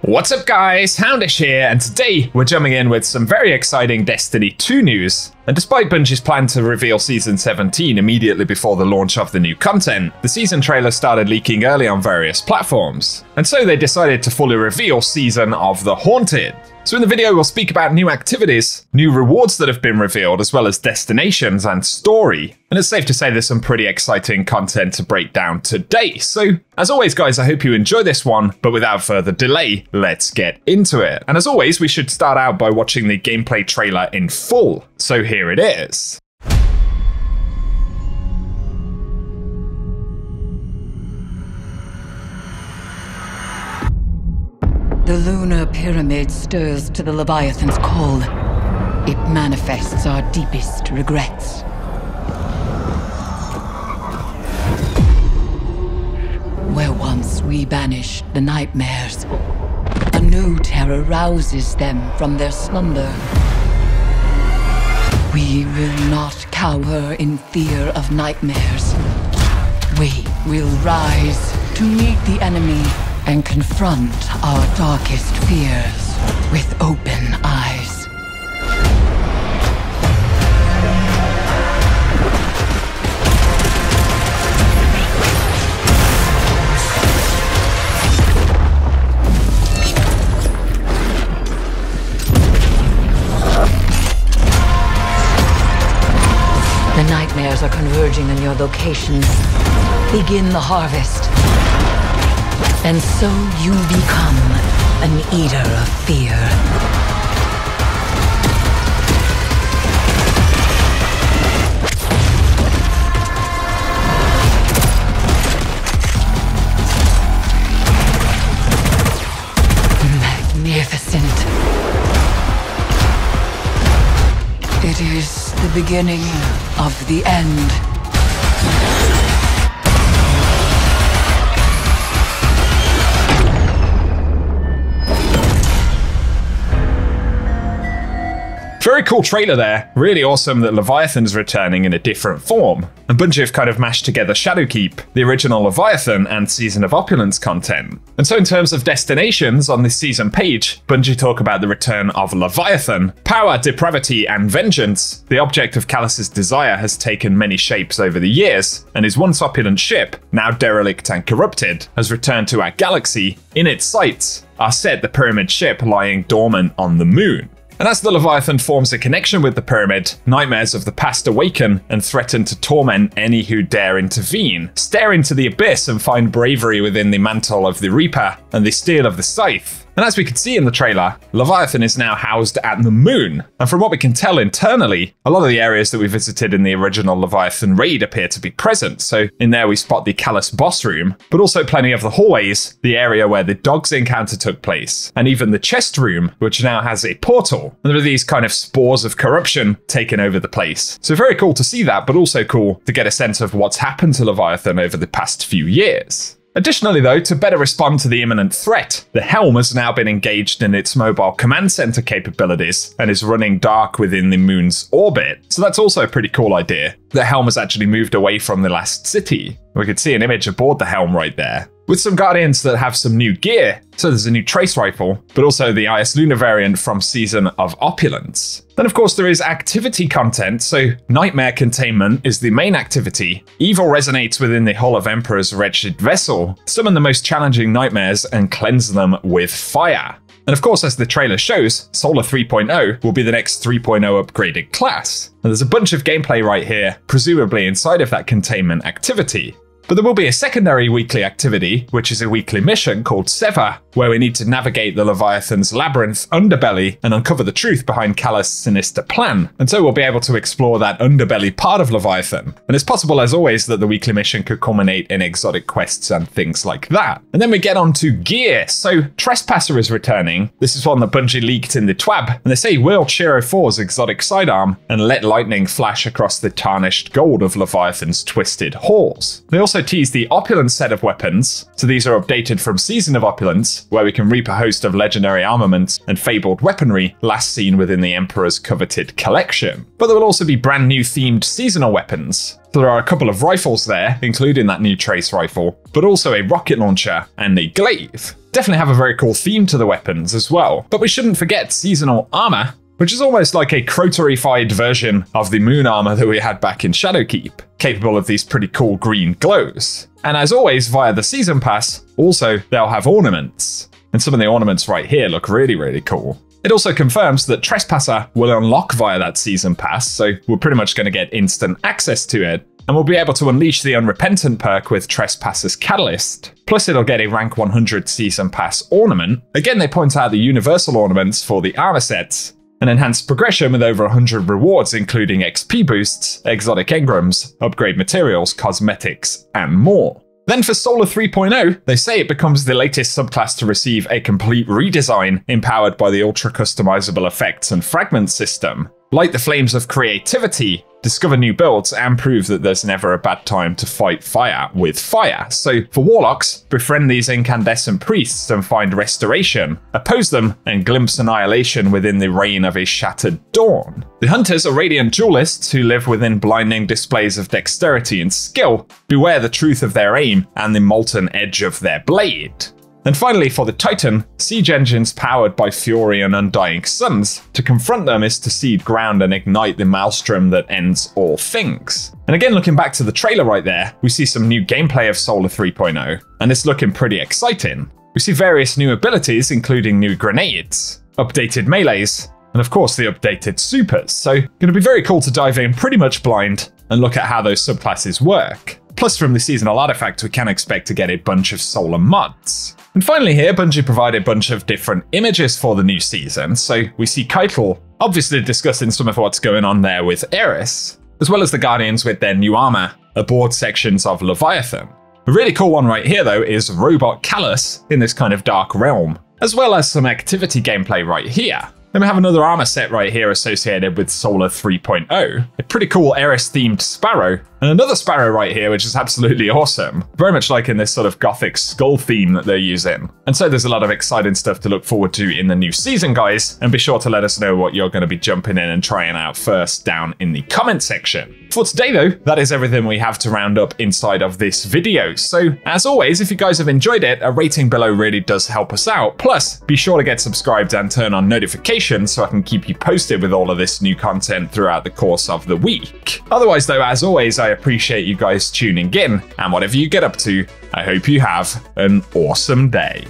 What's up guys, Houndish here, and today we're jumping in with some very exciting Destiny 2 news. And despite Bungie's plan to reveal Season 17 immediately before the launch of the new content, the season trailer started leaking early on various platforms. And so they decided to fully reveal Season of the Haunted. So in the video we'll speak about new activities, new rewards that have been revealed, as well as destinations and story. And it's safe to say there's some pretty exciting content to break down today. So as always guys, I hope you enjoy this one, but without further delay, let's get into it. And as always, we should start out by watching the gameplay trailer in full. So here it is. The lunar pyramid stirs to the Leviathan's call. It manifests our deepest regrets. Where once we banished the nightmares, a new terror rouses them from their slumber. We will not cower in fear of nightmares. We will rise to meet the enemy and confront our darkest fears with open eyes. The nightmares are converging on your location. Begin the harvest. And so you become an eater of fear. Magnificent. It is the beginning of the end. Very cool trailer there. Really awesome that Leviathan's returning in a different form. And Bungie have kind of mashed together Shadowkeep, the original Leviathan, and Season of Opulence content. And so in terms of destinations on this season page, Bungie talk about the return of Leviathan. Power, depravity, and vengeance. The object of Callus's desire has taken many shapes over the years, and his once opulent ship, now derelict and corrupted, has returned to our galaxy. In its sights are set the pyramid ship lying dormant on the moon. And as the Leviathan forms a connection with the pyramid, nightmares of the past awaken and threaten to torment any who dare intervene. Stare into the abyss and find bravery within the mantle of the Reaper and the steel of the Scythe. And as we can see in the trailer, Leviathan is now housed at the moon. And from what we can tell internally, a lot of the areas that we visited in the original Leviathan raid appear to be present. So in there we spot the Callus boss room, but also plenty of the hallways, the area where the dogs encounter took place, and even the chest room, which now has a portal. And there are these kind of spores of corruption taking over the place. So very cool to see that, but also cool to get a sense of what's happened to Leviathan over the past few years. Additionally though, to better respond to the imminent threat, the Helm has now been engaged in its mobile command center capabilities and is running dark within the moon's orbit. So that's also a pretty cool idea. The Helm has actually moved away from the last city. We could see an image aboard the Helm right there, with some Guardians that have some new gear. So there's a new trace rifle, but also the IS Luna variant from Season of Opulence. Then of course there is activity content, so Nightmare Containment is the main activity. Evil resonates within the hull of Emperor's wretched vessel. Summon the most challenging nightmares and cleanse them with fire. And of course, as the trailer shows, Solar 3.0 will be the next 3.0 upgraded class. And there's a bunch of gameplay right here, presumably inside of that containment activity. But there will be a secondary weekly activity, which is a weekly mission called Sever, where we need to navigate the Leviathan's labyrinth underbelly and uncover the truth behind Callus' sinister plan. And so we'll be able to explore that underbelly part of Leviathan. And it's possible, as always, that the weekly mission could culminate in exotic quests and things like that. And then we get on to gear. So Trespasser is returning. This is one that Bungie leaked in the TWAB, and they say wield Shiro 4's exotic sidearm and let lightning flash across the tarnished gold of Leviathan's twisted halls. They also tease the Opulence set of weapons. So these are updated from Season of Opulence, where we can reap a host of legendary armaments and fabled weaponry last seen within the Emperor's coveted collection. But there will also be brand new themed seasonal weapons. So there are a couple of rifles there, including that new trace rifle, but also a rocket launcher and a glaive. Definitely have a very cool theme to the weapons as well. But we shouldn't forget seasonal armor, which is almost like a croterified version of the moon armor that we had back in Shadowkeep, capable of these pretty cool green glows. And as always, via the season pass, also they'll have ornaments. And some of the ornaments right here look really, really cool. It also confirms that Trespasser will unlock via that season pass, so we're pretty much going to get instant access to it. And we'll be able to unleash the Unrepentant perk with Trespasser's Catalyst. Plus it'll get a rank 100 season pass ornament. Again, they point out the universal ornaments for the armor sets. An enhanced progression with over 100 rewards, including XP boosts, exotic engrams, upgrade materials, cosmetics, and more. Then for Solar 3.0, they say it becomes the latest subclass to receive a complete redesign empowered by the ultra customizable effects and fragment system. Light the flames of creativity, discover new builds, and prove that there's never a bad time to fight fire with fire. So for Warlocks, befriend these incandescent priests and find restoration, oppose them and glimpse annihilation within the reign of a shattered dawn. The Hunters are radiant duelists who live within blinding displays of dexterity and skill. Beware the truth of their aim and the molten edge of their blade. And finally for the Titan, siege engines powered by Fury and Undying Suns. To confront them is to cede ground and ignite the maelstrom that ends all things. And again, looking back to the trailer right there, we see some new gameplay of Solar 3.0, and it's looking pretty exciting. We see various new abilities, including new grenades, updated melees, and of course the updated supers. So gonna be very cool to dive in pretty much blind and look at how those subclasses work. Plus from the seasonal artifact, we can expect to get a bunch of solar mods. And finally here, Bungie provide a bunch of different images for the new season. So we see Kronicle, obviously discussing some of what's going on there with Eris, as well as the Guardians with their new armor aboard sections of Leviathan. A really cool one right here though is Robot Callus in this kind of dark realm, as well as some activity gameplay right here. Then we have another armor set right here associated with Solar 3.0, a pretty cool Eris-themed Sparrow, and another Sparrow right here, which is absolutely awesome. Very much like in this sort of gothic skull theme that they're using. And so there's a lot of exciting stuff to look forward to in the new season, guys, and be sure to let us know what you're going to be jumping in and trying out first down in the comment section. For today though, that is everything we have to round up inside of this video. So as always, if you guys have enjoyed it, a rating below really does help us out. Plus, be sure to get subscribed and turn on notifications so I can keep you posted with all of this new content throughout the course of the week. Otherwise though, as always, I appreciate you guys tuning in, and whatever you get up to, I hope you have an awesome day.